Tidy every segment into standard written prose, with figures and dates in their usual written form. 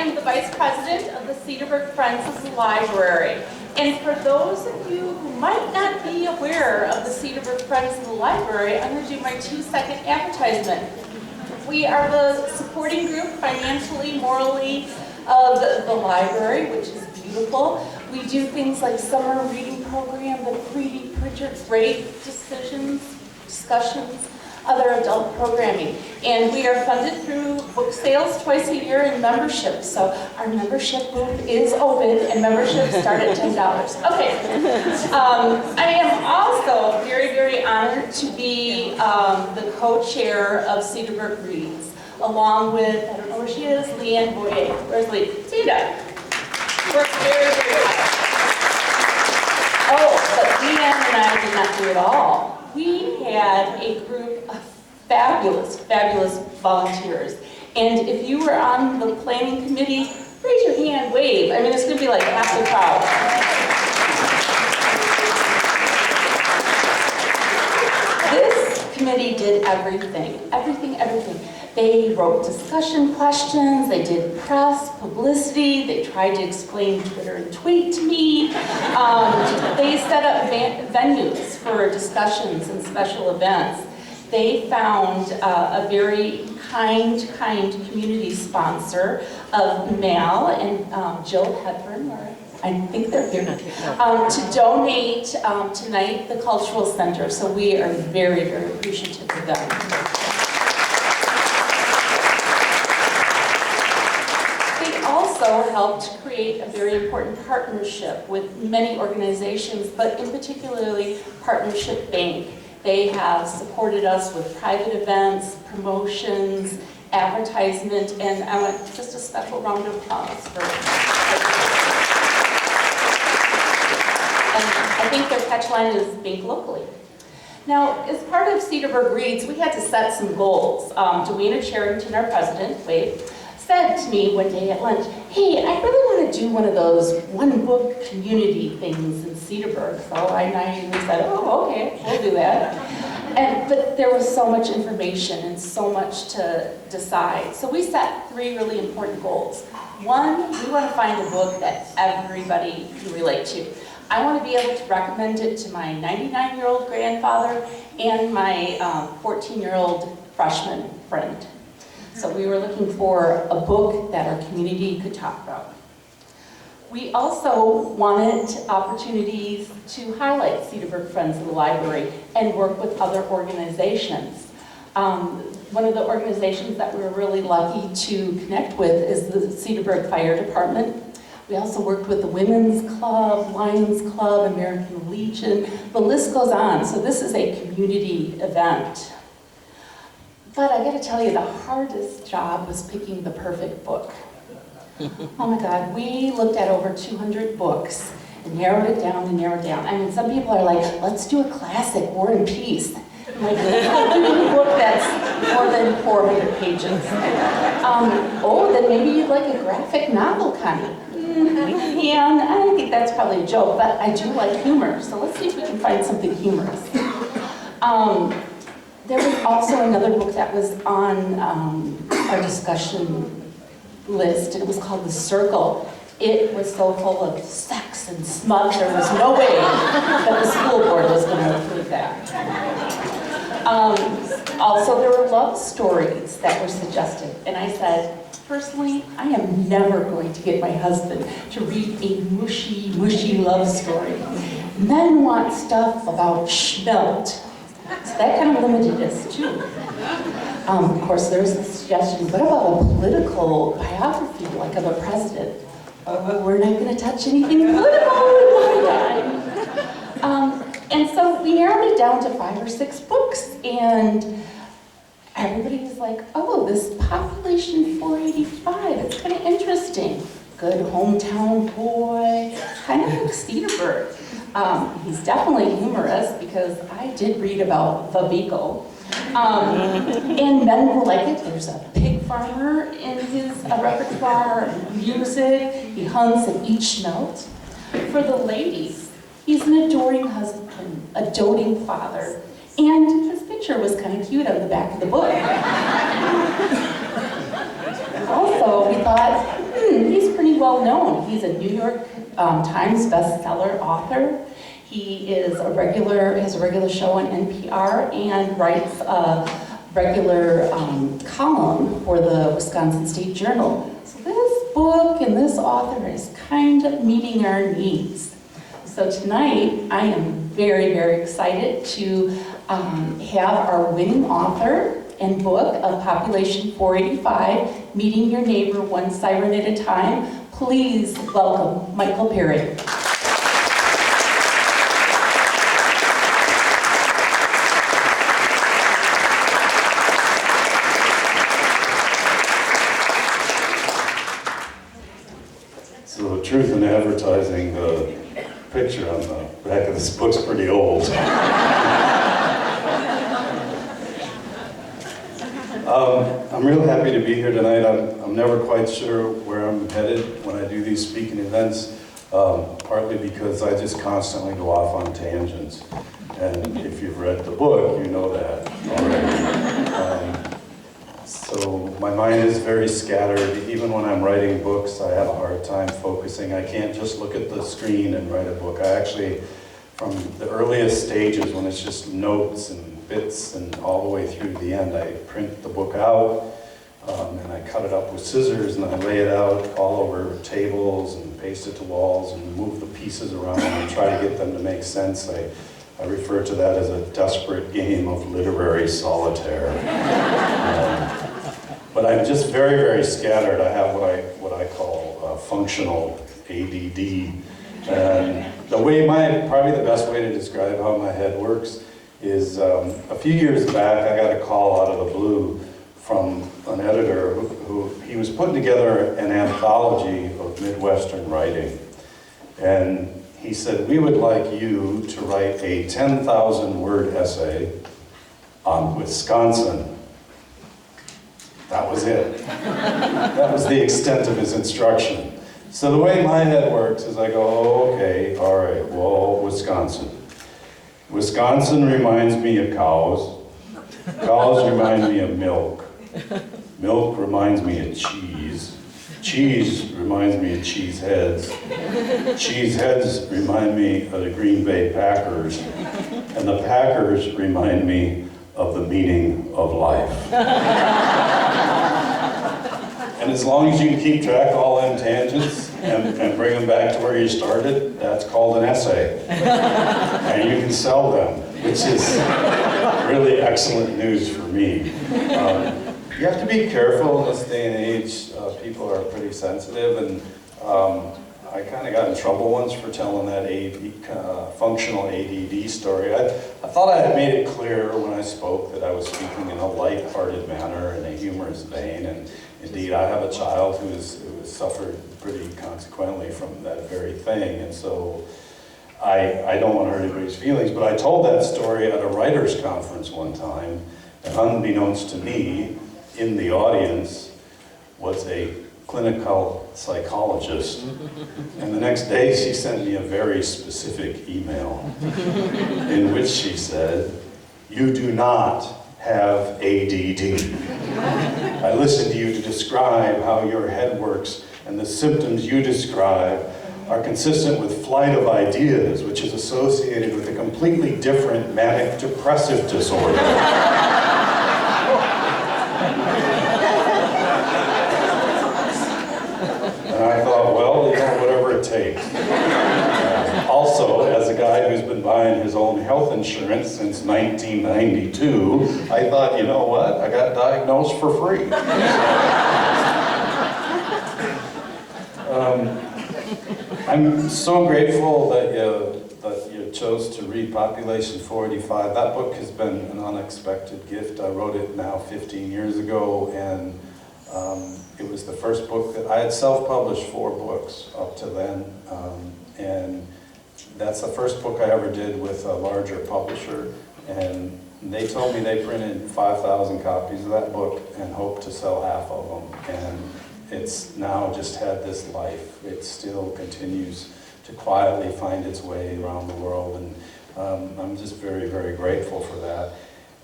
am the Vice President of the Cedarburg Friends of the Library. And for those of you who might not be aware of the Cedarburg Friends of the Library, I'm going to do my 2-second advertisement. We are the supporting group financially, morally of the library, which is beautiful. We do things like summer reading program, the 3D printer, great discussions, other adult programming. And we are funded through book sales twice a year and membership. So our membership booth is open and memberships start at $10. Okay. I am also very, very honored to be the co-chair of Cedarburg Reads, along with, I don't know where she is, Leanne Boyer. Where's Lee? Tina. We're very, very high. Oh, but Leanne and I did not do it all. We had a group of fabulous, fabulous volunteers. And if you were on the planning committee, raise your hand, wave. I mean, it's going to be like half the crowd. This committee did everything, everything. They wrote discussion questions, they did press, publicity, they tried to explain Twitter and tweet to me. They set up venues for discussions and special events. They found a very kind community sponsor of Mal and Jill Hepburn, I think they're here, to donate tonight the Cultural Center. So we are very, very appreciative of them. Also helped create a very important partnership with many organizations, but in particularly Partnership Bank. They have supported us with private events, promotions, advertisement, and I want just a special round of applause for And I think their catchline is think locally. Now, as part of Cedarburg Reads, we had to set some goals. Dewena Charrington, our president, said to me one day at lunch, hey, I really want to do one of those one-book community things in Cedarburg. So I naively said, oh, okay, we'll do that. But there was so much information and so much to decide. So we set 3 really important goals. One, we want to find a book that everybody can relate to. I want to be able to recommend it to my 99-year-old grandfather and my 14-year-old freshman friend. So we were looking for a book that our community could talk about. We also wanted opportunities to highlight Cedarburg Friends of the Library and work with other organizations. One of the organizations that we were really lucky to connect with is the Cedarburg Fire Department. We also worked with the Women's Club, Lions Club, American Legion. The list goes on. So this is a community event. But I gotta tell you, the hardest job was picking the perfect book. Oh my God, we looked at over 200 books and narrowed it down and narrowed it down. I mean, some people are like, let's do a classic, War and Peace. I'm like, let's do a book that's more than 400 pages. Oh, then maybe you'd like a graphic novel, Connie. And I think that's probably a joke, but I do like humor, so let's see if we can find something humorous. There was also another book that was on our discussion list, and it was called The Circle. It was so full of sex and smut, there was no way that the school board was going to approve that. Also, there were love stories that were suggested, and I said, personally, I am never going to get my husband to read a mushy, mushy love story. Men want stuff about schmelt. So that kind of limited us too. Of course, there's the suggestion, what about a political biography, like of a president? We're not going to touch anything political in my time. And so we narrowed it down to 5 or 6 books, and everybody was like, oh, this Population 485, it's kind of interesting. Good hometown boy, kind of like Cedarburg. He's definitely humorous because I did read about the Beagle. And men will like it. There's a pig farmer in his repertoire, music, he hunts and eats schmelt. For the ladies, he's an adoring husband, a doting father, and his picture was kind of cute on the back of the book. Also, we thought, pretty well known. He's a New York Times bestseller author. He is has a regular show on NPR and writes a regular column for the Wisconsin State Journal. So this book and this author is kind of meeting our needs. So tonight, I am very, very excited to have our winning author and book of Population 485, Meeting Your Neighbor One Siren at a Time. Please welcome Michael Perry. So the truth in advertising, the picture on the back of this book's pretty old. I'm real happy to be here tonight. I'm never quite sure where I'm headed when I do these speaking events, partly because I just constantly go off on tangents. And if you've read the book, you know that already. So my mind is very scattered. Even when I'm writing books, I have a hard time focusing. I can't just look at the screen and write a book. I actually, from the earliest stages when it's just notes and bits and all the way through to the end, I print the book out and I cut it up with scissors and I lay it out all over tables and paste it to walls and move the pieces around and try to get them to make sense. I refer to that as a desperate game of literary solitaire. But I'm just very, very scattered. I have what I call functional ADD. And probably the best way to describe how my head works is a few years back I got a call out of the blue from an editor who he was putting together an anthology of Midwestern writing. And he said, we would like you to write a 10,000-word essay on Wisconsin. That was it. That was the extent of his instruction. So the way my head works is I go, oh, okay, all right, well, Wisconsin. Wisconsin reminds me of cows. Cows remind me of milk. Milk reminds me of cheese. Cheese reminds me of cheese heads. Cheese heads remind me of the Green Bay Packers. And the Packers remind me of the meaning of life. And as long as you can keep track of all them tangents and bring them back to where you started, that's called an essay. And you can sell them, which is really excellent news for me. You have to be careful in this day and age. People are pretty sensitive, and I kind of got in trouble once for telling that functional ADD story. I thought I had made it clear when I spoke that I was speaking in a light-hearted manner, in a humorous vein, and indeed I have a child who has suffered pretty consequently from that very thing, and so I don't want to hurt anybody's feelings, but I told that story at a writer's conference one time, and unbeknownst to me, in the audience was a clinical psychologist, and the next day she sent me a very specific email in which she said, "You do not have ADD. I listened to you to describe how your head works, and the symptoms you describe are consistent with flight of ideas, which is associated with a completely different manic depressive disorder." And I thought, well, whatever it takes. Also, as a guy who's been buying his own health insurance since 1992, I thought, you know what? I got diagnosed for free. I'm so grateful that you chose to read Population 485. That book has been an unexpected gift. I wrote it now 15 years ago, and it was the first book that I had self-published 4 books up to then, and that's the first book I ever did with a larger publisher, and they told me they printed 5,000 copies of that book and hoped to sell half of them, and it's now just had this life. It still continues to quietly find its way around the world, and I'm just very, very grateful for that.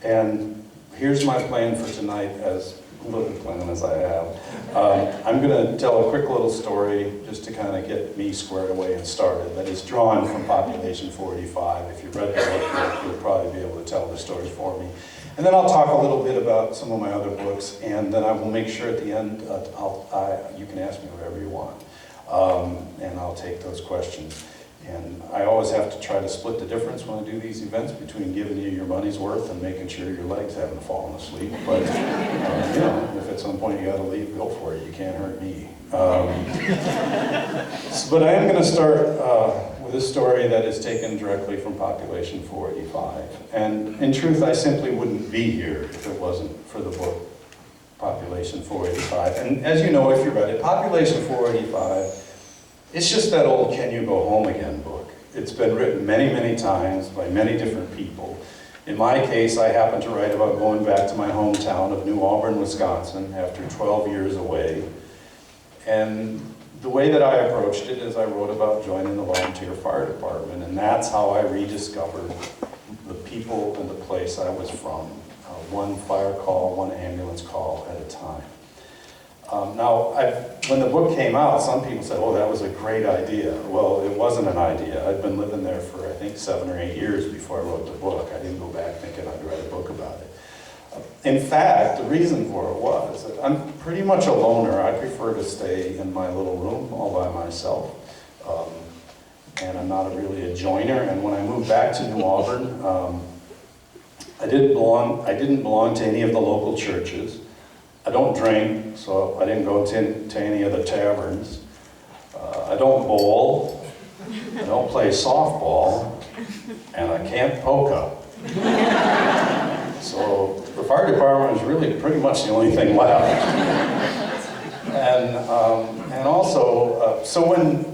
And here's my plan for tonight, as little plan as I have. I'm going to tell a quick little story just to kind of get me squared away and started that is drawn from Population 485. If you've read the book, you'll probably be able to tell the story for me. And then I'll talk a little bit about some of my other books, and then I will make sure at the end you can ask me whatever you want, and I'll take those questions. And I always have to try to split the difference when I do these events between giving you your money's worth and making sure your legs haven't fallen asleep. But, you know, if at some point you gotta leave, go for it. You can't hurt me. But I am gonna start with a story that is taken directly from Population 485. And in truth, I simply wouldn't be here if it wasn't for the book Population 485. And as you know, if you read it, Population 485, it's just that old Can You Go Home Again book. It's been written many, many times by many different people. In my case, I happen to write about going back to my hometown of New Albern, Wisconsin, after 12 years away. And the way that I approached it is I wrote about joining the volunteer fire department, and that's how I rediscovered the people and the place I was from. One fire call, one ambulance call at a time. Now, when the book came out, some people said, oh, that was a great idea. Well, it wasn't an idea. I'd been living there for, I think, 7 or 8 years before I wrote the book. I didn't go back thinking I'd write a book about it. In fact, the reason for it was that I'm pretty much a loner. I prefer to stay in my little room all by myself. And I'm not really a joiner. And when I moved back to New Albern, I didn't belong to any of the local churches. I don't drink, so I didn't go to any of the taverns. I don't bowl, I don't play softball, and I can't polka. So the fire department is really pretty much the only thing left. And also, so when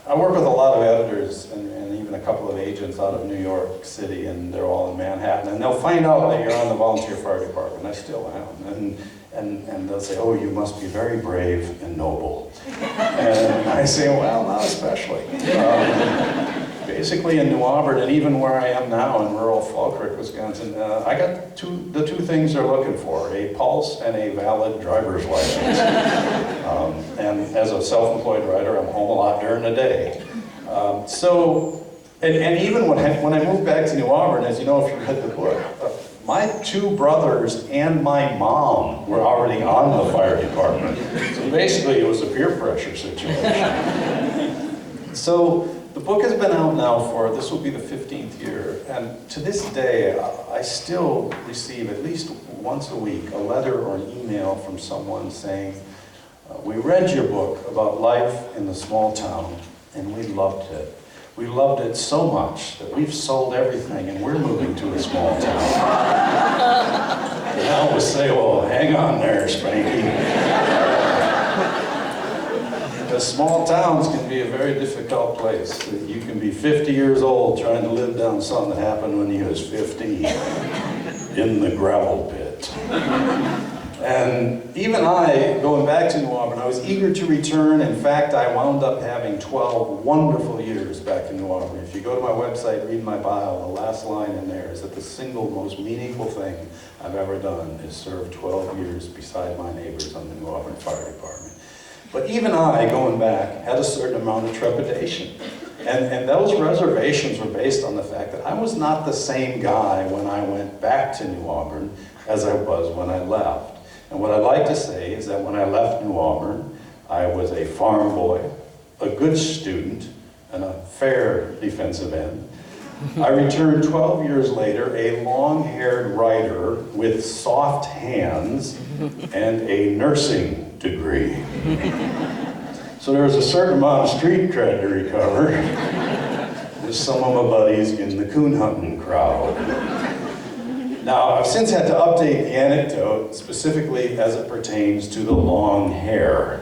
I work with a lot of editors and even a couple of agents out of New York City, and they're all in Manhattan, and they'll find out that you're on the volunteer fire department. I still am. And they'll say, oh, you must be very brave and noble. And I say, well, not especially. Basically in New Albern, and even where I am now in rural Fall Creek, Wisconsin, I got the two things they're looking for, a pulse and a valid driver's license. And as a self-employed writer, I'm home a lot during the day. And even when I moved back to New Albern, as you know if you read the book, my 2 brothers and my mom were already on the fire department. So basically it was a peer pressure situation. So the book has been out now for, this will be the 15th year, and to this day, I still receive at least once a week a letter or an email from someone saying, we read your book about life in the small town, and we loved it. We loved it so much that we've sold everything and we're moving to a small town. And I always say, well, hang on there, Spanky. Because small towns can be a very difficult place. You can be 50 years old trying to live down something that happened when you was 15 in the gravel pit. And even I, going back to New Albern, I was eager to return. In fact, I wound up having 12 wonderful years back in New Albern. If you go to my website, read my bio, the last line in there is that the single most meaningful thing I've ever done is serve 12 years beside my neighbors on the New Albern Fire Department. But even I, going back, had a certain amount of trepidation. And those reservations were based on the fact that I was not the same guy when I went back to New Albern as I was when I left. And what I'd like to say is that when I left New Albern, I was a farm boy, a good student, and a fair defensive end. I returned 12 years later, a long-haired writer with soft hands and a nursing degree. So there was a certain amount of street cred to recover with some of my buddies in the coon hunting crowd. Now, I've since had to update the anecdote, specifically as it pertains to the long hair.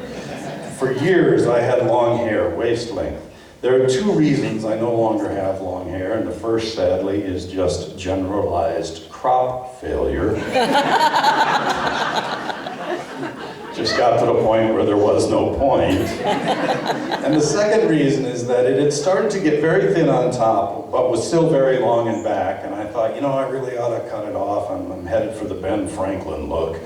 For years, I had long hair, waist length. There are 2 reasons I no longer have long hair, and the first, sadly, is just generalized crop failure. just got to the point where there was no point. And the second reason is that it had started to get very thin on top, but was still very long in back. And I thought, you know, I really ought to cut it off. I'm headed for the Ben Franklin look.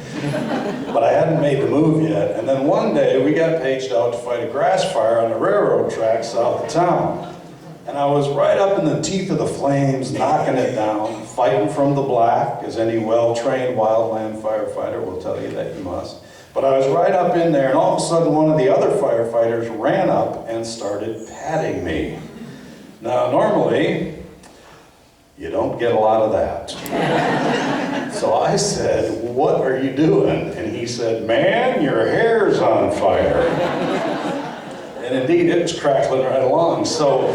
But I hadn't made the move yet. And then one day we got paged out to fight a grass fire on the railroad track south of town. And I was right up in the teeth of the flames, knocking it down, fighting from the black, as any well-trained wildland firefighter will tell you that you must. But I was right up in there, and all of a sudden one of the other firefighters ran up and started patting me. Now, normally, you don't get a lot of that. So I said, "What are you doing?" And he said, "Man, your hair's on fire." And indeed, it was crackling right along. So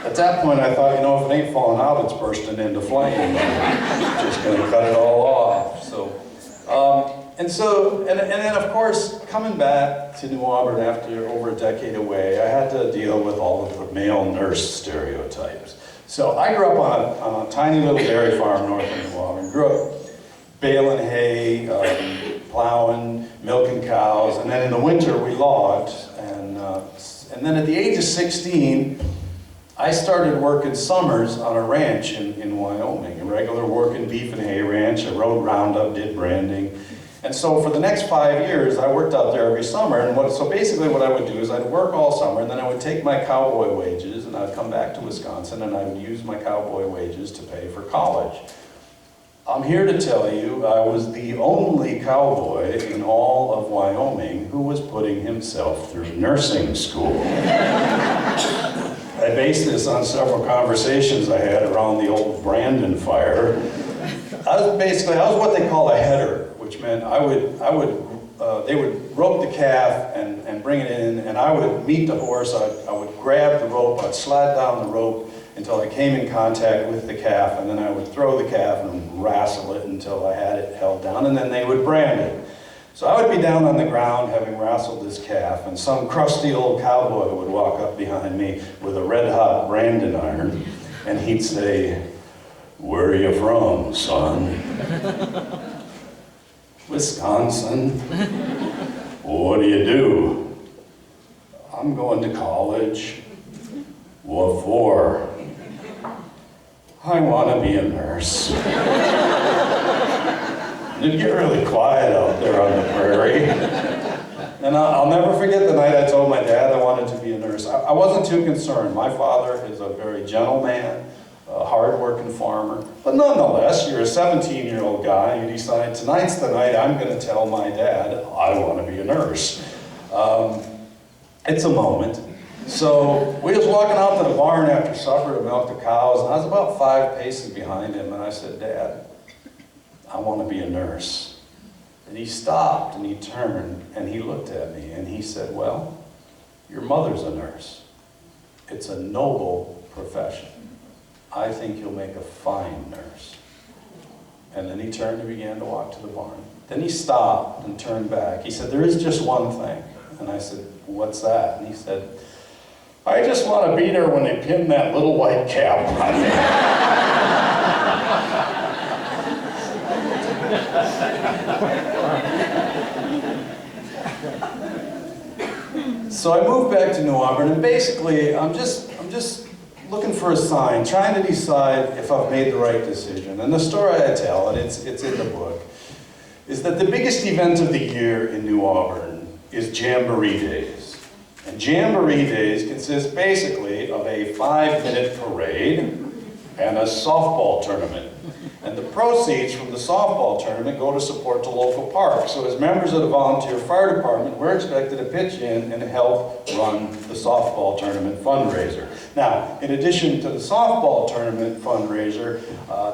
at that point, I thought, you know, if it ain't falling out, it's bursting into flame. I'm just going to cut it all off. So, and then of course, coming back to New Auburn after over a decade away, I had to deal with all of the male nurse stereotypes. So I grew up on a tiny little dairy farm north of New Auburn. Grew up baling hay, plowing, milking cows, and then in the winter we logged. And then at the age of 16, I started working summers on a ranch in Wyoming, a regular working beef and hay ranch. I rode Roundup, did branding. And so for the next 5 years, I worked out there every summer. And so basically what I would do is I'd work all summer, and then I would take my cowboy wages, and I'd come back to Wisconsin, and I would use my cowboy wages to pay for college. I'm here to tell you I was the only cowboy in all of Wyoming who was putting himself through nursing school. I based this on several conversations I had around the old Brandon fire. I was what they call a header, which meant they would rope the calf and bring it in, and I would meet the horse. I would grab the rope, I'd slide down the rope until I came in contact with the calf, and then I would throw the calf and wrestle it until I had it held down, and then they would brand it. So I would be down on the ground having wrestled this calf, and some crusty old cowboy would walk up behind me with a red-hot branding iron, and he'd say, "Where are you from, son?" "Wisconsin." "What do you do?" "I'm going to college." "What for?" "I want to be a nurse." It'd get really quiet out there on the prairie. And I'll never forget the night I told my dad I wanted to be a nurse. I wasn't too concerned. My father is a very gentle man, a hard-working farmer. But nonetheless, you're a 17-year-old guy, and you decide, tonight's the night I'm going to tell my dad I want to be a nurse. It's a moment. So we was walking out to the barn after supper to milk the cows, and I was about 5 paces behind him, and I said, "Dad, I want to be a nurse." And he stopped, and he turned, and he looked at me, and he said, "Well, your mother's a nurse. It's a noble profession. I think you'll make a fine nurse." And then he turned and began to walk to the barn. Then he stopped and turned back. He said, "There is just one thing." And I said, "What's that?" And he said, "I just want to be there when they pin that little white cap on me." So I moved back to New Auburn, and basically I'm just looking for a sign, trying to decide if I've made the right decision. And the story I tell, and it's in the book, is that the biggest event of the year in New Auburn is Jamboree Days. And Jamboree Days consist basically of a 5-minute parade and a softball tournament. And the proceeds from the softball tournament go to support the local park. So as members of the volunteer fire department, we're expected to pitch in and help run the softball tournament fundraiser. Now, in addition to the softball tournament fundraiser,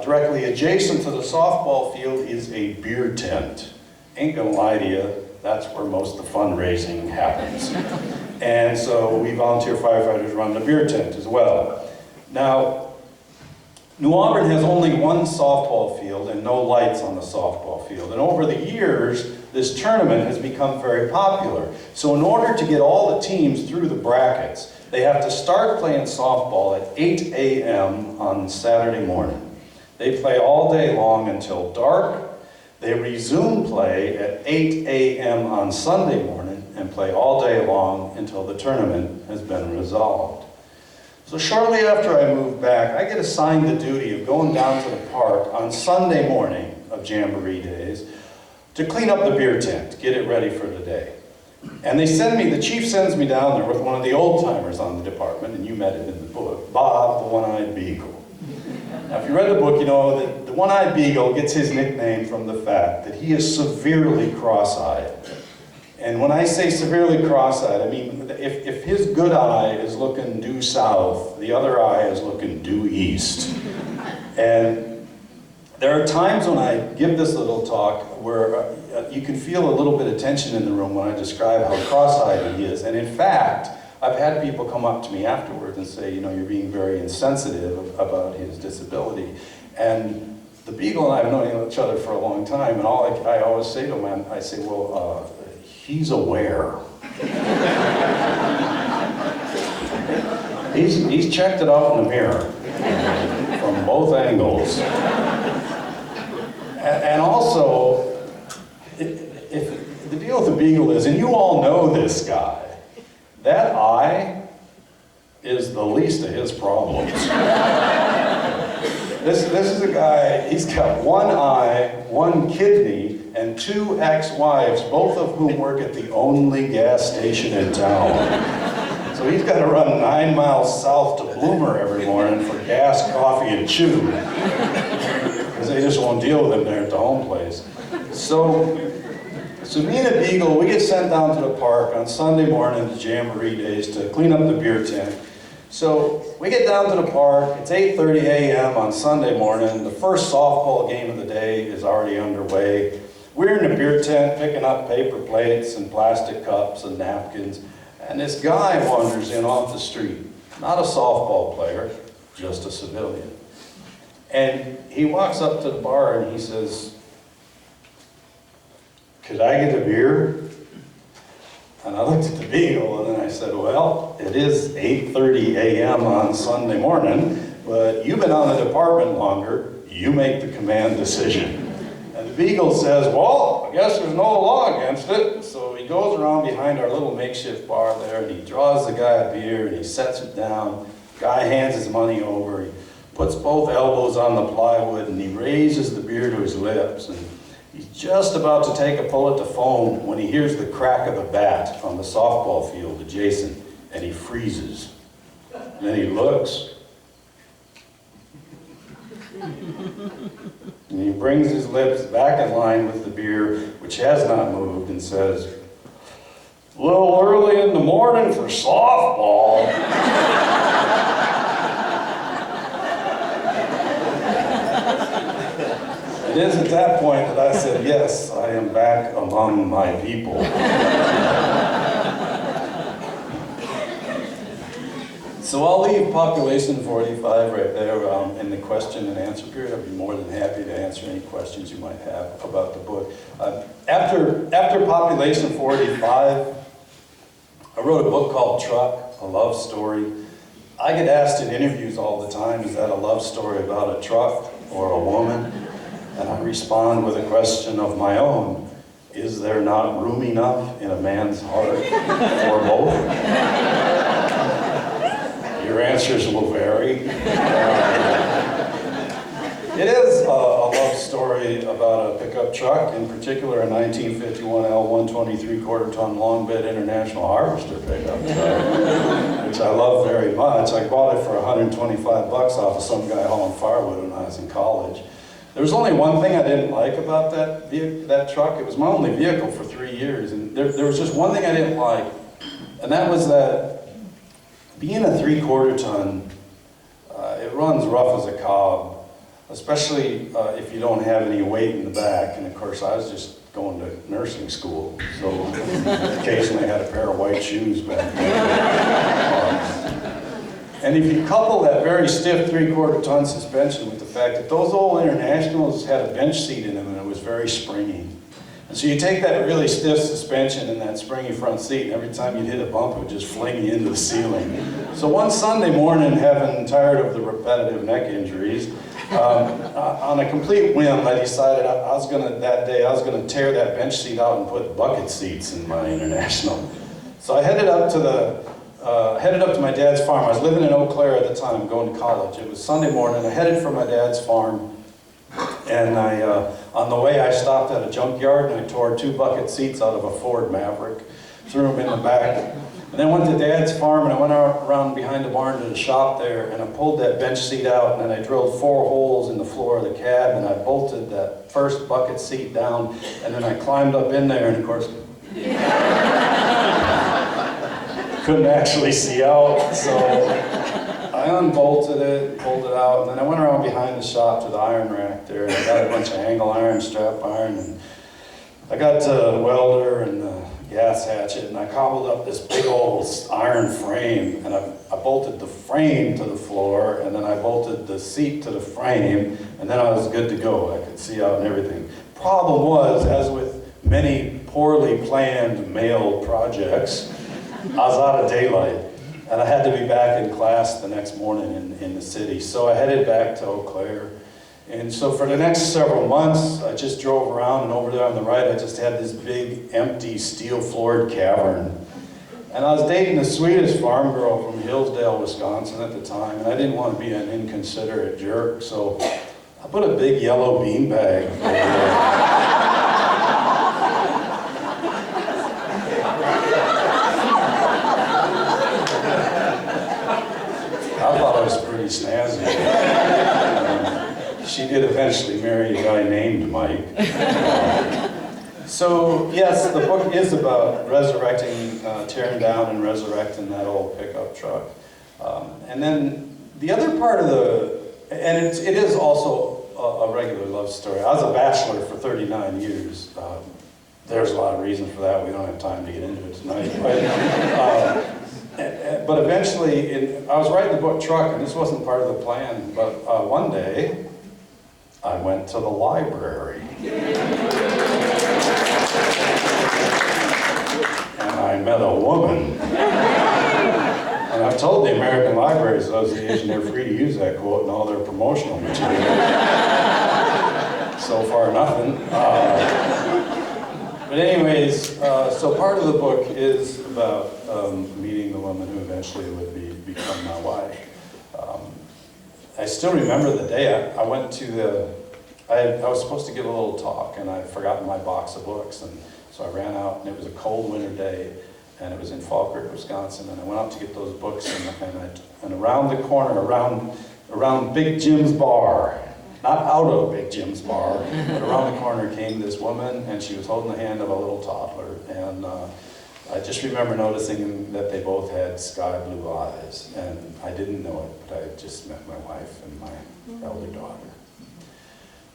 directly adjacent to the softball field is a beer tent. Ain't gonna lie to you, that's where most of the fundraising happens. And so we volunteer firefighters run the beer tent as well. Now, New Auburn has only one softball field and no lights on the softball field. And over the years, this tournament has become very popular. So in order to get all the teams through the brackets, they have to start playing softball at 8 a.m. on Saturday morning. They play all day long until dark. They resume play at 8 a.m. on Sunday morning and play all day long until the tournament has been resolved. So shortly after I moved back, I get assigned the duty of going down to the park on Sunday morning of Jamboree days to clean up the beer tent, get it ready for the day. And the chief sends me down there with one of the old timers on the department, and you met him in the book, Bob, the One-Eyed Beagle. Now, if you read the book, you know that the One-Eyed Beagle gets his nickname from the fact that he is severely cross-eyed. And when I say severely cross-eyed, I mean, if his good eye is looking due south, the other eye is looking due east. And there are times when I give this little talk where you can feel a little bit of tension in the room when I describe how cross-eyed he is. And in fact, I've had people come up to me afterwards and say, you know, you're being very insensitive about his disability. And the Beagle and I have known each other for a long time, and I always say to him, I say, well, he's aware. he's checked it out in the mirror from both angles. And also, if the deal with the Beagle is, and you all know this guy, that eye is the least of his problems. This is a guy, he's got one eye, one kidney, and 2 ex-wives, both of whom work at the only gas station in town. So he's got to run 9 miles south to Bloomer every morning for gas, coffee, and chew. Because they just won't deal with him there at the home place. So me and the Beagle, we get sent down to the park on Sunday morning, the Jamboree days, to clean up the beer tent. So we get down to the park, it's 8:30 a.m. on Sunday morning, the first softball game of the day is already underway. We're in the beer tent picking up paper plates and plastic cups and napkins, and this guy wanders in off the street. Not a softball player, just a civilian. And he walks up to the bar and he says, "Could I get a beer?" And I looked at the Beagle and then I said, well, it is 8:30 a.m. on Sunday morning, but you've been on the department longer, you make the command decision. And the Beagle says, well, I guess there's no law against it. So he goes around behind our little makeshift bar there and he draws the guy a beer and he sets it down. Guy hands his money over, he puts both elbows on the plywood and he raises the beer to his lips. And he's just about to take a pull at the phone when he hears the crack of a bat on the softball field adjacent, and he freezes. And then he looks, and he brings his lips back in line with the beer, which has not moved, and says, "A little early in the morning for softball." It is at that point that I said, yes, I am back among my people. So I'll leave population 45 right there in the question and answer period. I'd be more than happy to answer any questions you might have about the book. After population 45, I wrote a book called Truck, a love story. I get asked in interviews all the time, is that a love story about a truck or a woman? And I respond with a question of my own. Is there not room enough in a man's heart for both? Your answers will vary. It is a love story about a pickup truck, in particular a 1951 L123 quarter-ton long bed International Harvester pickup truck, which I love very much. I bought it for $125 off of some guy hauling firewood when I was in college. There was only one thing I didn't like about that truck. It was my only vehicle for 3 years, and there was just one thing I didn't like, and that was that being a 3/4 ton, it runs rough as a cob, especially if you don't have any weight in the back. And of course, I was just going to nursing school, so occasionally I had a pair of white shoes back then. And if you couple that very stiff 3/4 ton suspension with the fact that those old Internationals had a bench seat in them and it was very springy. And so you take that really stiff suspension and that springy front seat, and every time you'd hit a bump, it would just fling you into the ceiling. So one Sunday morning, having tired of the repetitive neck injuries, On a complete whim, I decided that day I was gonna tear that bench seat out and put bucket seats in my International. So I headed up to my dad's farm. I was living in Eau Claire at the time, going to college. It was Sunday morning. I headed for my dad's farm, and on the way I stopped at a junkyard and I tore 2 bucket seats out of a Ford Maverick, threw them in the back. And then went to Dad's farm and I went around behind the barn to the shop there and I pulled that bench seat out and then I drilled 4 holes in the floor of the cab and I bolted that first bucket seat down and then I climbed up in there and of course couldn't actually see out, so I unbolted it, pulled it out, and then I went around behind the shop to the iron rack there and I got a bunch of angle iron, strap iron, and I got the welder and the gas hatchet, and I cobbled up this big old iron frame, and I bolted the frame to the floor, and then I bolted the seat to the frame, and then I was good to go. I could see out and everything. Problem was, as with many poorly planned mail projects, I was out of daylight, and I had to be back in class the next morning in the city. So I headed back to Eau Claire. And so for the next several months, I just drove around, and over there on the right, I just had this big, empty, steel-floored cavern. And I was dating a Swedish farm girl from Hillsdale, Wisconsin at the time, and I didn't want to be an inconsiderate jerk, so I put a big yellow beanbag over there. I thought I was pretty snazzy. She did eventually marry a guy named Mike. So yes, the book is about resurrecting, tearing down and resurrecting that old pickup truck. And then the other part of and it is also a regular love story. I was a bachelor for 39 years. There's a lot of reasons for that. We don't have time to get into it tonight. But eventually, I was writing the book Truck, and this wasn't part of the plan, but one day, I went to the library. And I met a woman. And I told the American Library Association they're free to use that quote in all their promotional material. So far, nothing. But anyways, so part of the book is about meeting the woman who eventually would become my wife. I still remember the day I went to I was supposed to give a little talk and I'd forgotten my box of books, and so I ran out, and it was a cold winter day and it was in Falkirk, Wisconsin, and I went out to get those books, and around the corner, around Big Jim's bar, not out of Big Jim's bar, but around the corner came this woman, and she was holding the hand of a little toddler, and I just remember noticing that they both had sky blue eyes, and I didn't know it, but I had just met my wife and my elder daughter.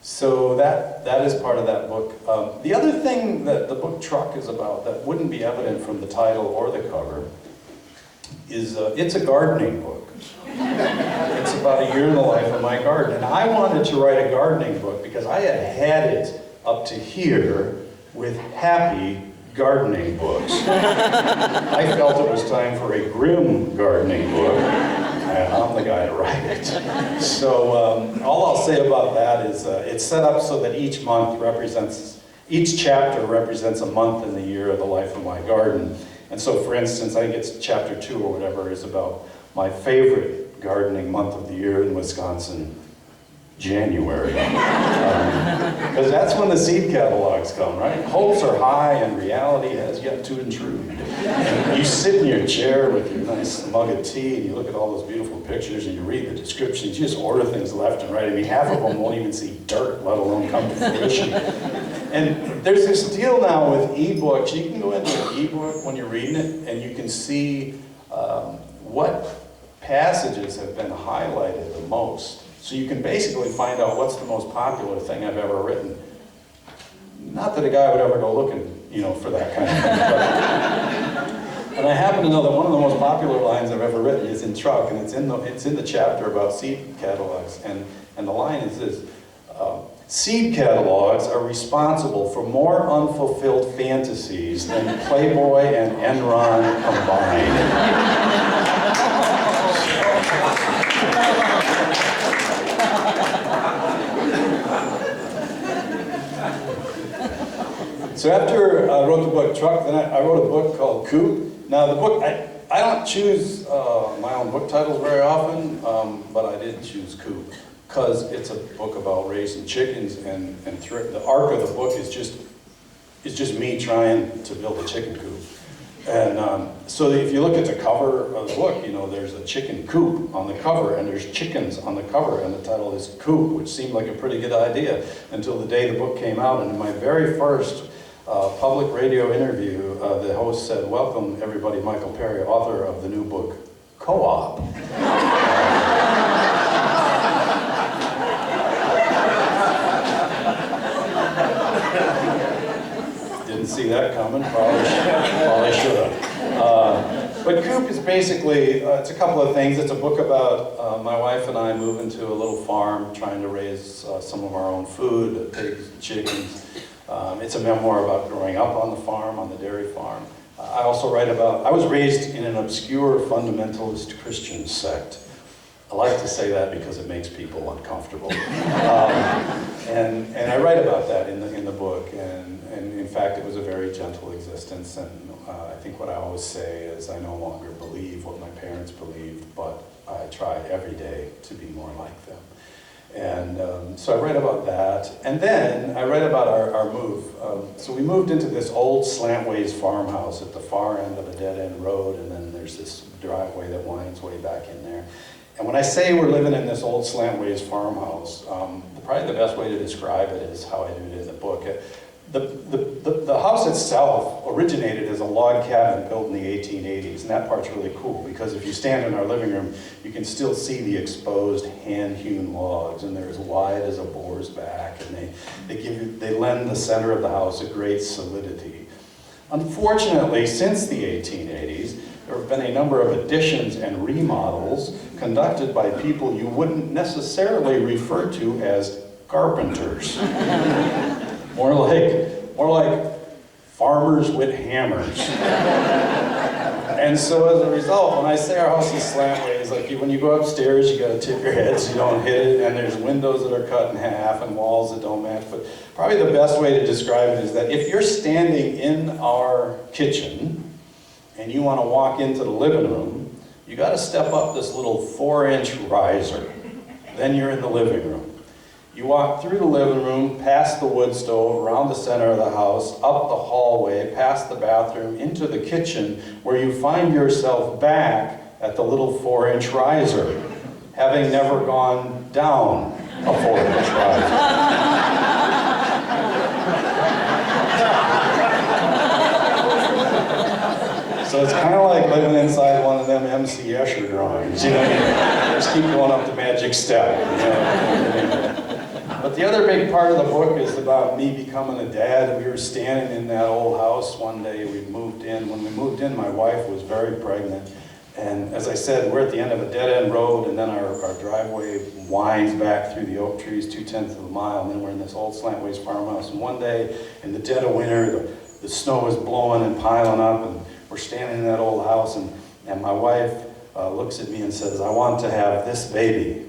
So that is part of that book. The other thing that the book Truck is about that wouldn't be evident from the title or the cover is it's a gardening book. It's about a year in the life of my garden. And I wanted to write a gardening book because I had it up to here with happy gardening books. I felt it was time for a grim gardening book, and I'm the guy to write it. So all I'll say about that is it's set up so that each chapter represents a month in the year of the life of my garden. And so, for instance, I think it's chapter 2 or whatever is about my favorite gardening month of the year in Wisconsin, January. Because that's when the seed catalogs come, right? Hopes are high and reality has yet to intrude. And you sit in your chair with your nice mug of tea and you look at all those beautiful pictures and you read the descriptions. You just order things left and right. I mean, half of them won't even see dirt, let alone come to fruition. And there's this deal now with ebooks. You can go into an ebook when you're reading it and you can see what passages have been highlighted the most. So you can basically find out what's the most popular thing I've ever written. Not that a guy would ever go looking, for that kind of thing. And I happen to know that one of the most popular lines I've ever written is in Truck, and it's in the chapter about seed catalogs. And the line is this: seed catalogs are responsible for more unfulfilled fantasies than Playboy and Enron combined. So after I wrote the book Truck, then I wrote a book called Coop. Now the book, I don't choose my own book titles very often, but I did choose Coop because it's a book about raising chickens, and the arc of the book is just me trying to build a chicken coop. And so if you look at the cover of the book, you know, there's a chicken coop on the cover, and there's chickens on the cover, and the title is Coop, which seemed like a pretty good idea until the day the book came out. And in my very first public radio interview, the host said, "Welcome everybody, Michael Perry, author of the new book, Co-op." Didn't see that coming, probably should have. But Coop is basically, it's a couple of things. It's a book about my wife and I moving to a little farm, trying to raise some of our own food, pigs, chickens. It's a memoir about growing up on the farm, on the dairy farm. I also write about, I was raised in an obscure fundamentalist Christian sect. I like to say that because it makes people uncomfortable. And I write about that in the book, and in fact it was a very gentle existence, and I think what I always say is I no longer believe what my parents believed, but I try every day to be more like them. And so I write about that, and then I write about our move. So we moved into this old slantways farmhouse at the far end of a dead-end road, and then there's this driveway that winds way back in there. And when I say we're living in this old slantways farmhouse, probably the best way to describe it is how I do it in the book. The house itself originated as a log cabin built in the 1880s, and that part's really cool because if you stand in our living room, you can still see the exposed hand-hewn logs, and they're as wide as a boar's back, and they lend the center of the house a great solidity. Unfortunately, since the 1880s, there have been a number of additions and remodels conducted by people you wouldn't necessarily refer to as carpenters. More like farmers with hammers. And so as a result, when I say our house is slantways, like when you go upstairs, you gotta tip your head so you don't hit it, and there's windows that are cut in half and walls that don't match. But probably the best way to describe it is that if you're standing in our kitchen and you wanna walk into the living room, you gotta step up this little 4-inch riser. Then you're in the living room. You walk through the living room, past the wood stove, around the center of the house, up the hallway, past the bathroom, into the kitchen, where you find yourself back at the little 4-inch riser, having never gone down a 4-inch riser. So it's kind of like living inside one of them MC Escher drawings, you know, you just keep going up the magic step, you know. But the other big part of the book is about me becoming a dad. We were standing in that old house one day. We moved in. When we moved in, my wife was very pregnant. And as I said, we're at the end of a dead-end road, and then our driveway winds back through the oak trees 2/10 of a mile, and then we're in this old slantways farmhouse. And one day, in the dead of winter, the snow is blowing and piling up, and we're standing in that old house, and my wife looks at me and says, "I want to have this baby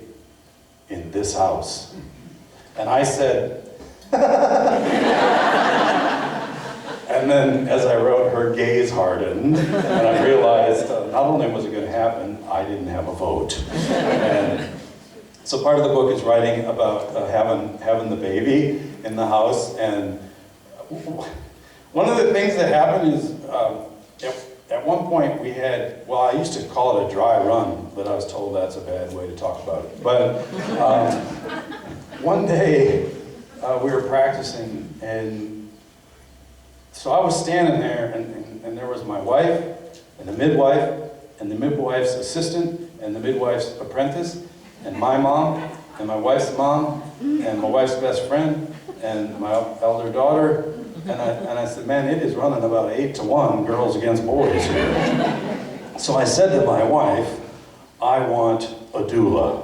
in this house." And I said, and then as I wrote, her gaze hardened, and I realized not only was it going to happen, I didn't have a vote. And so part of the book is writing about having the baby in the house, and one of the things that happened is, at one point we had, well, I used to call it a dry run, but I was told that's a bad way to talk about it. But one day we were practicing, and so I was standing there, and there was my wife, and the midwife, and the midwife's assistant, and the midwife's apprentice, and my mom, and my wife's mom, and my wife's best friend, and my elder daughter. And I said, man, it is running about 8-1, girls against boys here. So I said to my wife, I want a doula.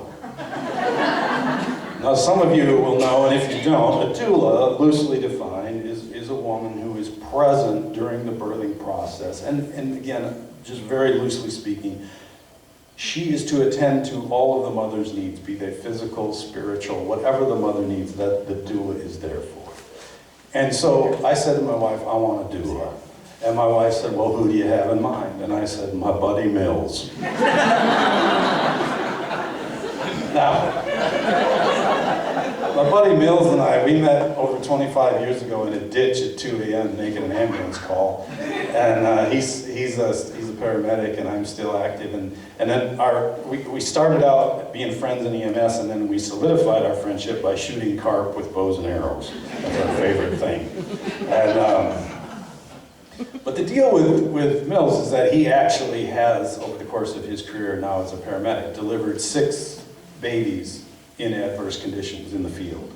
Now some of you will know, and if you don't, a doula, loosely defined, is a woman who is present during the birthing process. And again, just very loosely speaking, she is to attend to all of the mother's needs, be they physical, spiritual, whatever the mother needs, that the doula is there for. And so I said to my wife, I want a doula. And my wife said, well, who do you have in mind? And I said, my buddy Mills. Now, my buddy Mills and I, we met over 25 years ago in a ditch at 2 a.m. making an ambulance call. And he's a paramedic, and I'm still active. And then we started out being friends in EMS, and then we solidified our friendship by shooting carp with bows and arrows. That's our favorite thing. And but the deal with Mills is that he actually has, over the course of his career now as a paramedic, delivered 6 babies in adverse conditions in the field.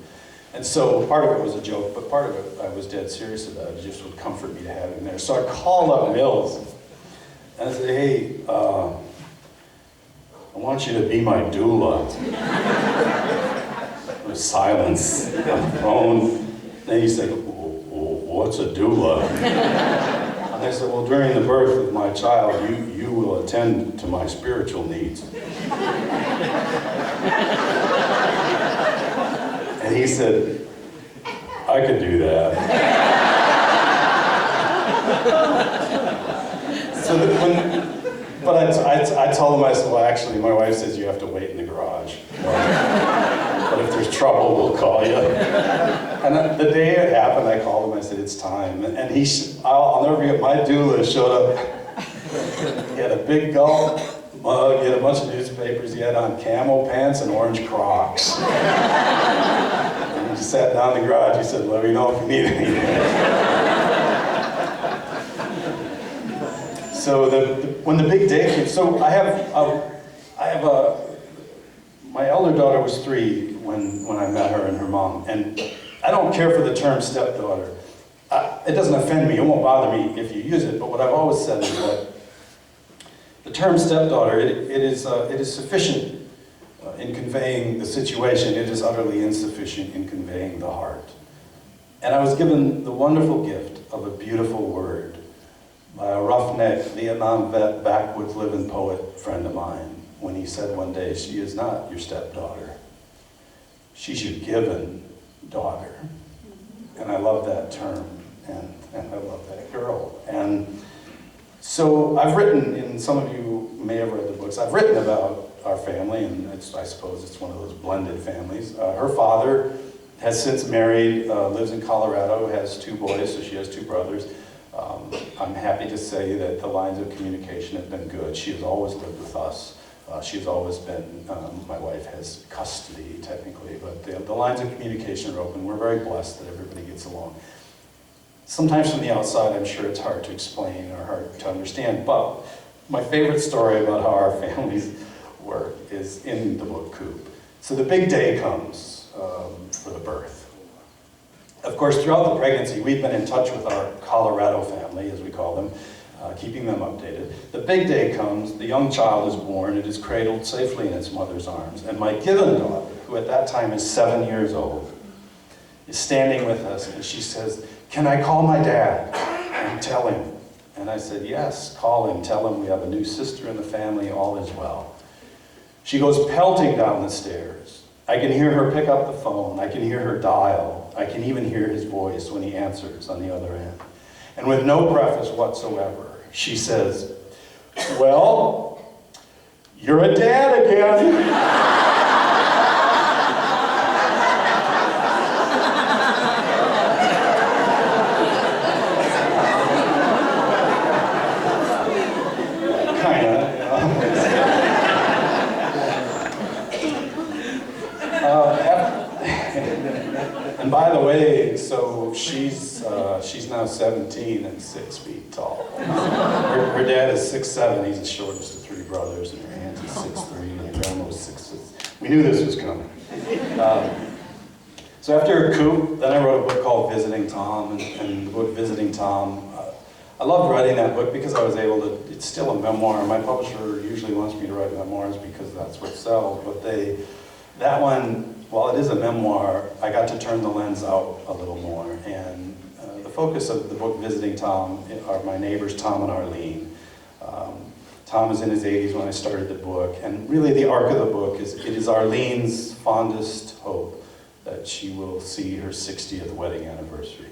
And so part of it was a joke, but part of it I was dead serious about. It just would comfort me to have him there. So I called up Mills and I said, hey, I want you to be my doula. There was silence on the phone. Then he said, what's a doula? And I said, well, during the birth of my child, you will attend to my spiritual needs. And he said, I could do that. I told him, I said, well, actually, my wife says you have to wait in the garage. But if there's trouble, we'll call you. And the day it happened, I called him, I said, it's time. And I'll never forget, my doula showed up. He had a big gulp mug, he had a bunch of newspapers, he had on camo pants and orange Crocs. And he sat down in the garage, he said, let me know if you need anything. So when the big day came, so my elder daughter was 3 when I met her and her mom, and I don't care for the term stepdaughter. It doesn't offend me, it won't bother me if you use it, but what I've always said is that the term stepdaughter, it is sufficient in conveying the situation, it is utterly insufficient in conveying the heart. And I was given the wonderful gift of a beautiful word by a roughneck Vietnam vet, backwoods living poet friend of mine, when he said one day, she is not your stepdaughter. She's your given daughter. And I love that term, and I love that girl. And so I've written, and some of you may have read the books, I've written about our family, and I suppose it's one of those blended families. Her father has since married, lives in Colorado, has 2 boys, so she has 2 brothers. I'm happy to say that the lines of communication have been good. She has always lived with us. She's always been, my wife has custody technically, but the lines of communication are open. We're very blessed that everybody gets along. Sometimes from the outside, I'm sure it's hard to explain or hard to understand, but my favorite story about how our families work is in the book Coop. So the big day comes for the birth. Of course, throughout the pregnancy, we've been in touch with our Colorado family, as we call them, keeping them updated. The big day comes, the young child is born, it is cradled safely in its mother's arms, and my given daughter, who at that time is 7 years old, is standing with us, and she says, can I call my dad and tell him? And I said, yes, call him, tell him we have a new sister in the family, all is well. She goes pelting down the stairs. I can hear her pick up the phone, I can hear her dial, I can even hear his voice when he answers on the other end. And with no preface whatsoever, she says, well, you're a dad again. And by the way, so she's now 17 and 6 feet tall. Her dad is 6'7", he's the shortest of 3 brothers, and her aunt is 6'3", and her grandma was 6'6". We knew this was coming. So after Coop, then I wrote a book called Visiting Tom, and the book Visiting Tom, I loved writing that book because I was able to, it's still a memoir. My publisher usually wants me to write memoirs because that's what sells, but that one, while it is a memoir, I got to turn the lens out a little more. And the focus of the book Visiting Tom are my neighbors Tom and Arlene. Tom was in his 80s when I started the book, and really the arc of the book is, it is Arlene's fondest hope that she will see her 60th wedding anniversary.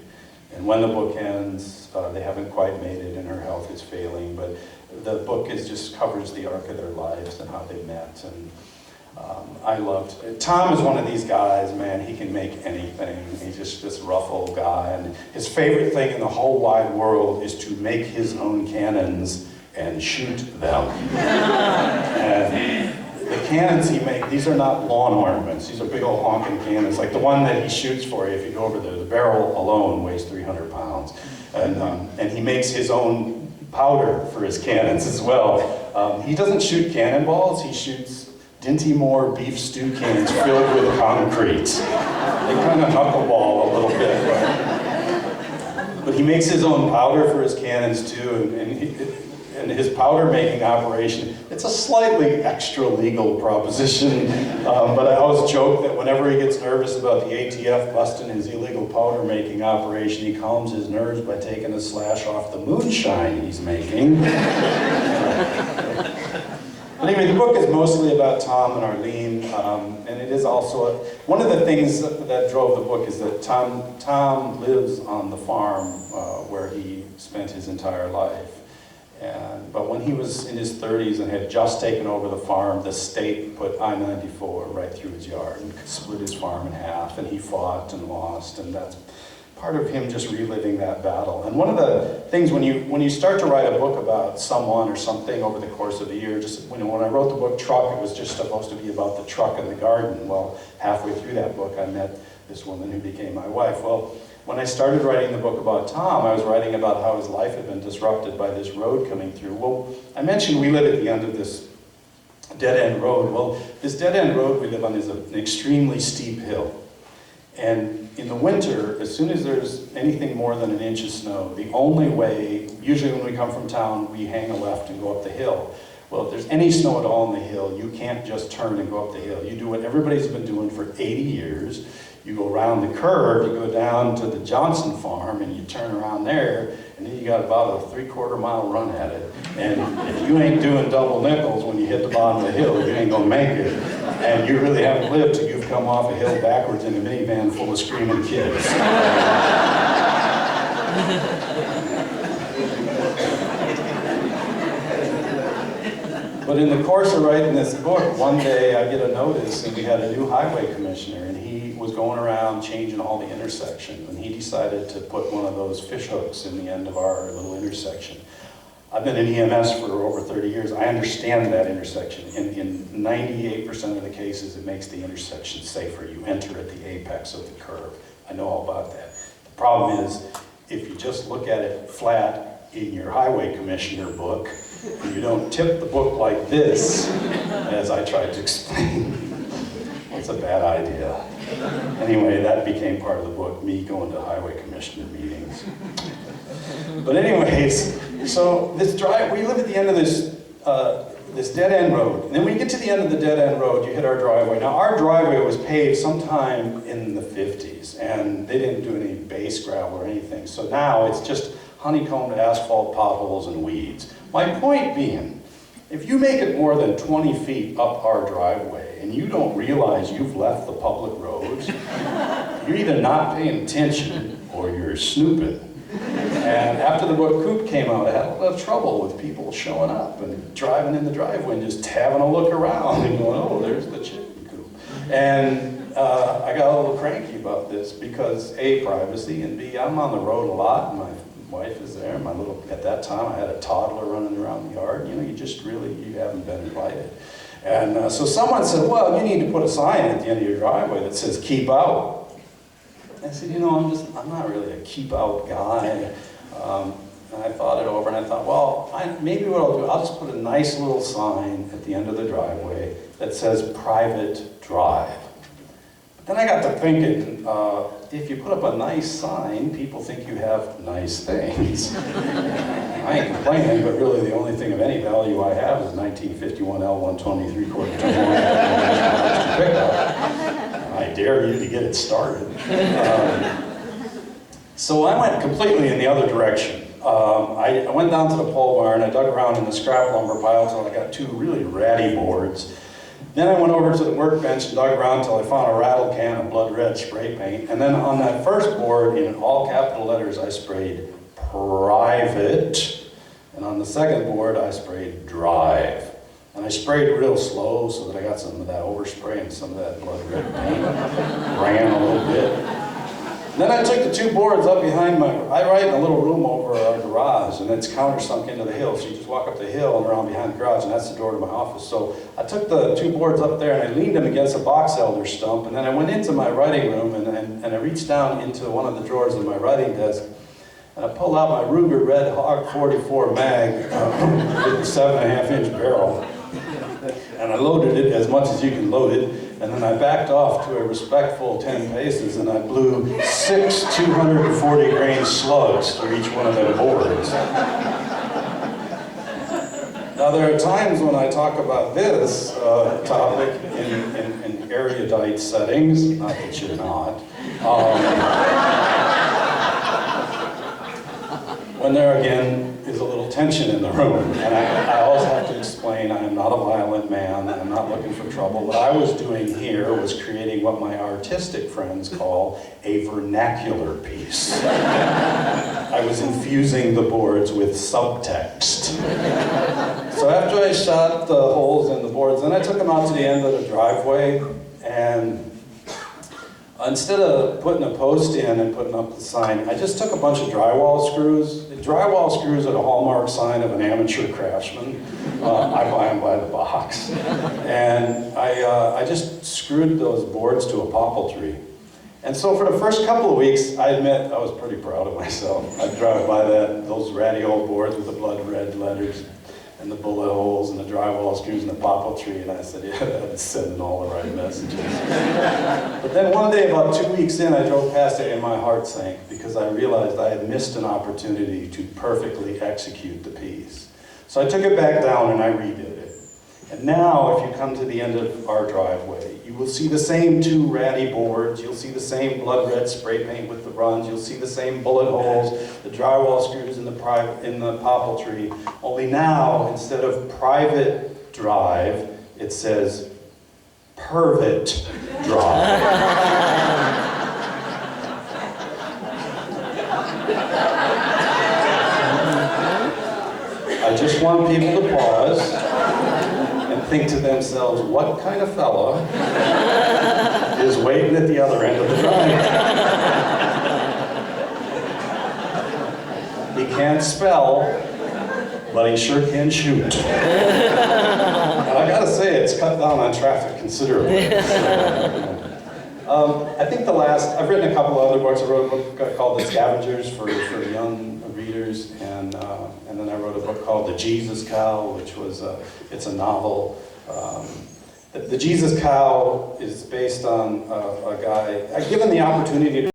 And when the book ends, they haven't quite made it and her health is failing, but the book just covers the arc of their lives and how they met. And I loved it. Tom is one of these guys, man, he can make anything. He's just this rough old guy. And his favorite thing in the whole wide world is to make his own cannons and shoot them. And the cannons he makes, these are not lawn ornaments. These are big old honking cannons. Like the one that he shoots for you, if you go over there, the barrel alone weighs 300 pounds. And he makes his own powder for his cannons as well. He doesn't shoot cannonballs, he shoots Dinty Moore beef stew cans filled with concrete. They kind of knuckleball a little bit. But he makes his own powder for his cannons too, and his powder making operation, it's a slightly extra legal proposition, but I always joke that whenever he gets nervous about the ATF busting his illegal powder making operation, he calms his nerves by taking a slash off the moonshine he's making. But anyway, the book is mostly about Tom and Arlene, and it is also, one of the things that drove the book is that Tom lives on the farm where he spent his entire life. But when he was in his 30s and had just taken over the farm, the state put I-94 right through his yard and split his farm in half, and he fought and lost, and that's part of him just reliving that battle. And one of the things when you start to write a book about someone or something over the course of a year, just when I wrote the book Truck, it was just supposed to be about the truck in the garden. Well, halfway through that book, I met this woman who became my wife. Well, when I started writing the book about Tom, I was writing about how his life had been disrupted by this road coming through. Well, I mentioned we live at the end of this dead-end road. Well, this dead-end road we live on is an extremely steep hill. And in the winter, as soon as there's anything more than an inch of snow, the only way, usually when we come from town, we hang a left and go up the hill. Well, if there's any snow at all in the hill, you can't just turn and go up the hill. You do what everybody's been doing for 80 years. You go around the curve, you go down to the Johnson farm, and you turn around there, and then you got about a 3/4 mile run at it. And if you ain't doing double nickels when you hit the bottom of the hill, you ain't gonna make it. And you really haven't lived till you've come off a hill backwards in a minivan full of screaming kids. But in the course of writing this book, one day I get a notice, and we had a new highway commissioner, and he was going around changing all the intersections, and he decided to put one of those fish hooks in the end of our little intersection. I've been in EMS for over 30 years. I understand that intersection. In 98% of the cases, it makes the intersection safer. You enter at the apex of the curve. I know all about that. The problem is, if you just look at it flat in your highway commissioner book, and you don't tip the book like this, as I tried to explain, it's a bad idea. Anyway, that became part of the book, me going to highway commissioner meetings. But anyways, so this drive, we live at the end of this dead-end road. And then when you get to the end of the dead-end road, you hit our driveway. Now, our driveway was paved sometime in the 50s, and they didn't do any base gravel or anything. So now it's just honeycombed asphalt, potholes, and weeds. My point being, if you make it more than 20 feet up our driveway and you don't realize you've left the public roads, you're either not paying attention or you're snooping. And after the book Coop came out, I had a lot of trouble with people showing up and driving in the driveway and just having a look around and going, oh, there's the chicken coop. And I got a little cranky about this because A, privacy, and B, I'm on the road a lot, and my wife is there. At that time, I had a toddler running around the yard. You know, you haven't been invited. And so someone said, well, you need to put a sign at the end of your driveway that says, keep out. I said, you know, I'm not really a keep out guy. And I thought it over, and I thought, well, maybe what I'll do, I'll just put a nice little sign at the end of the driveway that says private drive. But then I got to thinking, if you put up a nice sign, people think you have nice things. I ain't complaining, but really the only thing of any value I have is 1951 L120 3/4 pickup. I dare you to get it started. So I went completely in the other direction. I went down to the pole barn, I dug around in the scrap lumber pile until I got two really ratty boards. Then I went over to the workbench and dug around until I found a rattle can of blood red spray paint. And then on that first board, in all capital letters, I sprayed private. And on the second board, I sprayed drive. And I sprayed real slow so that I got some of that overspray and some of that blood red paint ran a little bit. Then I took the two boards up behind I write in a little room over our garage, and it's countersunk into the hill. So you just walk up the hill and around behind the garage, and that's the door to my office. So I took the two boards up there and I leaned them against a box elder stump, and then I went into my writing room and I reached down into one of the drawers of my writing desk, and I pulled out my Ruger Red Hawk 44 mag with the 7.5-inch barrel. And I loaded it as much as you can load it, and then I backed off to a respectful 10 paces, and I blew 6 240 grain slugs through each one of their boards. Now there are times when I talk about this topic in erudite settings, not that you're not, when there again is a little tension in the room. And I always have to explain I am not a violent man, I'm not looking for trouble. What I was doing here was creating what my artistic friends call a vernacular piece. I was infusing the boards with subtext. So after I shot the holes in the boards, then I took them out to the end of the driveway, and instead of putting a post in and putting up the sign, I just took a bunch of drywall screws. The drywall screws are the hallmark sign of an amateur craftsman. I buy them by the box. And I just screwed those boards to a popple tree. And so for the first couple of weeks, I admit I was pretty proud of myself. I'd drive by those ratty old boards with the blood red letters and the bullet holes and the drywall screws and the popple tree, and I said, yeah, that's sending all the right messages. But then one day, about 2 weeks in, I drove past it and my heart sank because I realized I had missed an opportunity to perfectly execute the piece. So I took it back down and I redid it. And now, if you come to the end of our driveway, you will see the same two ratty boards, you'll see the same blood red spray paint with the runs, you'll see the same bullet holes, the drywall screws in the popple tree, only now, instead of private drive, it says pervit drive. I just want people to pause and think to themselves, what kind of fella is waiting at the other end of the driveway? He can't spell, but he sure can shoot. And I gotta say, it's cut down on traffic considerably. I think I've written a couple of other books. I wrote a book called The Scavengers for young readers, and then I wrote a book called The Jesus Cow, which was, it's a novel. The Jesus Cow is based on a guy, given the opportunity to